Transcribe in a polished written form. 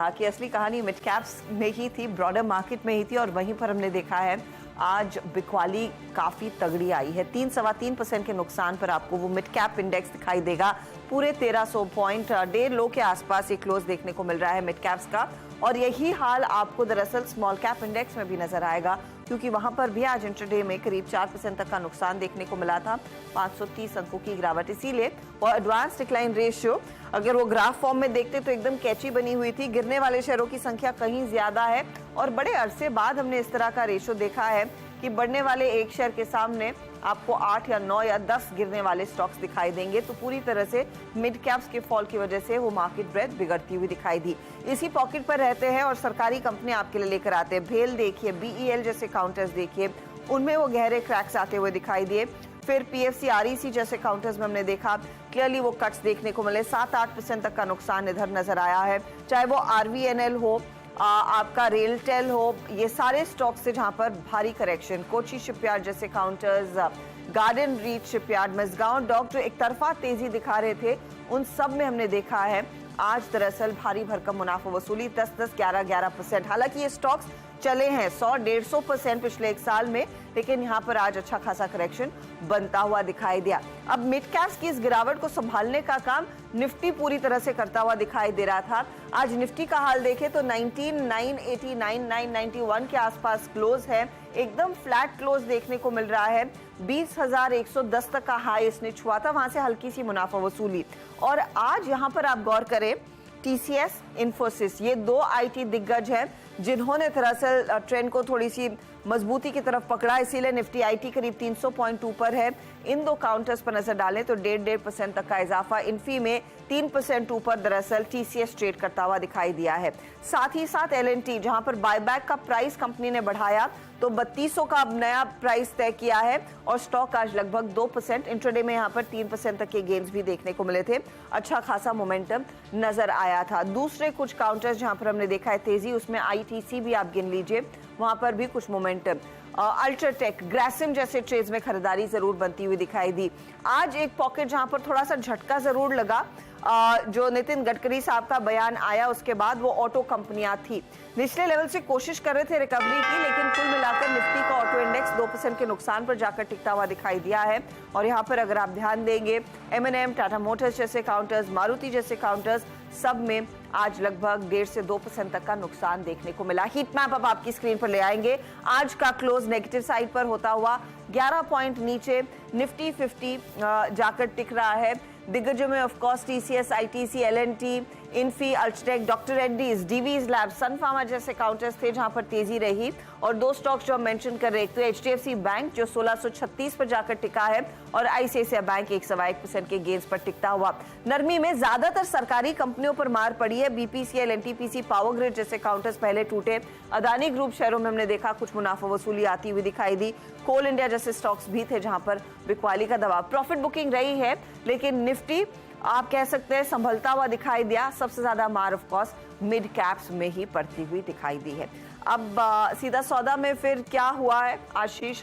कि असली कहानी मिड कैप्स में ही थी, ब्रॉडर मार्केट में ही थी और वहीं पर हमने देखा है आज बिकवाली काफी तगड़ी आई है। 3-3.25% के नुकसान पर आपको वो मिड कैप इंडेक्स दिखाई देगा। पूरे 1300 पॉइंट 1.5 लो के आसपास ये क्लोज देखने को मिल रहा है मिड कैप्स का, और यही हाल आपको दरअसल स्मॉल कैप इंडेक्स में भी नजर आएगा, क्योंकि वहां पर भी आज इंट्राडे में करीब 4% तक का नुकसान देखने को मिला था। 530 अंकों की गिरावट इसीलिए, और एडवांस डिक्लाइन रेशियो अगर वो ग्राफ फॉर्म में देखते तो एकदम कैची बनी हुई थी। गिरने वाले शेयरों की संख्या कहीं ज्यादा है और बड़े अरसे बाद हमने इस तरह का रेशियो देखा है कि बढ़ने वाले एक शेयर के सामने आपको 8 या 9 या 10 गिरने वाले स्टॉक्स दिखाई देंगे। तो पूरी तरह से मिड कैप्स के फॉल की वजह से वो मार्केट ब्रेथ बिगड़ती हुई दिखाई दी। इसी पॉकेट पर रहते हैं और सरकारी कंपनी आपके लिए लेकर आते हैं। भेल देखिए, बीईएल जैसे काउंटर्स देखिए, उनमें वो गहरे क्रैक्स आते हुए दिखाई दिए। फिर पीएफसी आरईसी जैसे काउंटर्स में हमने देखा क्लियरली वो कट्स देखने को मिले। 7-8% तक का नुकसान इधर नजर आया है, चाहे वो आरवीएनएल हो, आपका रेलटेल हो, ये सारे स्टॉक्स से जहां पर भारी करेक्शन। कोची शिपयार्ड जैसे counters, garden reach shipyard, Mazagon dock जो एक तरफा तेजी दिखा रहे थे, उन सब में हमने देखा है आज दरअसल भारी भरकम मुनाफा वसूली 10-10, 11-11%। हालांकि ये स्टॉक्स चले हैं 100-150% पिछले एक साल में, लेकिन यहाँ पर आज अच्छा खासा करेक्शन बनता हुआ दिखाई दिया। अब मिड कैप्स की इस गिरावट को संभालने का काम निफ्टी पूरी तरह से करता हुआ दिखाई दे रहा था। आज निफ्टी का हाल देखें तो 19,989, 991 के आसपास क्लोज है, एकदम फ्लैट क्लोज देखने को मिल रहा है। 20,110 तक का हाई इसने छुआ था, वहां से हल्की सी मुनाफा वसूली। और आज यहाँ पर आप गौर करें, टीसीएस, इन्फोसिस, ये दो आईटी दिग्गज हैं जिन्होंने दरअसल ट्रेंड को थोड़ी सी मजबूती की तरफ पकड़ा, इसीलिए निफ्टी आईटी करीब 300 पॉइंट ऊपर है। इन दो काउंटर्स पर नजर डालें तो 1.5% तक का इजाफा। इन्फी में 3% ऊपर दरअसल टीसीएस ट्रेड करता हुआ दिखाई दिया है। साथ ही साथ एलएनटी, जहां पर बायबैक का प्राइस कंपनी ने बढ़ाया तो 3200 का अब नया प्राइस तय किया है और स्टॉक आज लगभग 2%। इंट्राडे में यहाँ पर 3% तक के गेन्स भी देखने को मिले थे। अच्छा खासा मोमेंटम नजर आया था। दूसरे कुछ काउंटर्स जहां पर हमने देखा है तेजी, उसमें आईटीसी भी आप गिन लीजिए, वहां पर भी कुछ मोमेंटम। अल्ट्राटेक, ग्रासिम जैसे ट्रेड्स में खरीदारी जरूर बनती हुई दिखाई दी। आज एक पॉकेट जहां पर थोड़ा सा झटका जरूर लगा, जो नितिन गडकरी साहब का बयान आया उसके बाद, वो ऑटो कंपनियां थी, निचले लेवल से कोशिश कर रहे थे रिकवरी की, लेकिन कुल मिलाकर निफ्टी का ऑटो इंडेक्स 2% के नुकसान पर जाकर टिकता हुआ दिखाई दिया है। और यहाँ पर अगर आप ध्यान देंगे, एमएनएम, टाटा मोटर्स जैसे काउंटर्स, मारुति जैसे काउंटर्स, सब में आज लगभग 1.5 से 2% तक का नुकसान देखने को मिला। हीट मैप अब आपकी स्क्रीन पर ले आएंगे। आज का क्लोज नेगेटिव साइड पर होता हुआ 11 पॉइंट नीचे निफ्टी 50 जाकर टिक रहा है। दिग्गजों में of course TCS, ITC, LNT, Infy, UltraTech, doctor Reddy's, Divi's lab, Sun Pharma जैसे काउंटर्स थे जहां पर तेजी रही। और दो स्टॉक्स जो हम मेंशन कर रहे हैं, तो एचडीएफसी बैंक जो 1636 पर जाकर टिका है, और आईसीआईसीआई बैंक 1.25% के गेंस पर टिकता हुआ। नरमी में ज्यादातर सरकारी कंपनियों पर मार पड़ी है। बीपीसीएल, एनटीपीसी, पावर ग्रिड जैसे काउंटर्स पहले टूटे। अदानी ग्रुप शेयरों में हमने देखा कुछ मुनाफा वसूली आती हुई दिखाई दी। कोल इंडिया जैसे स्टॉक्स भी थे जहां पर बिकवाली का दबाव। प्रॉफिट बुकिंग रही है, लेकिन निफ्टी आप कह सकते हैं संभलता हुआ दिखाई दिया। सबसे ज्यादा मार ऑफ कोर्स मिड कैप्स में ही पड़ती हुई दिखाई दी है। अब सीधा सौदा में फिर क्या हुआ है आशीष?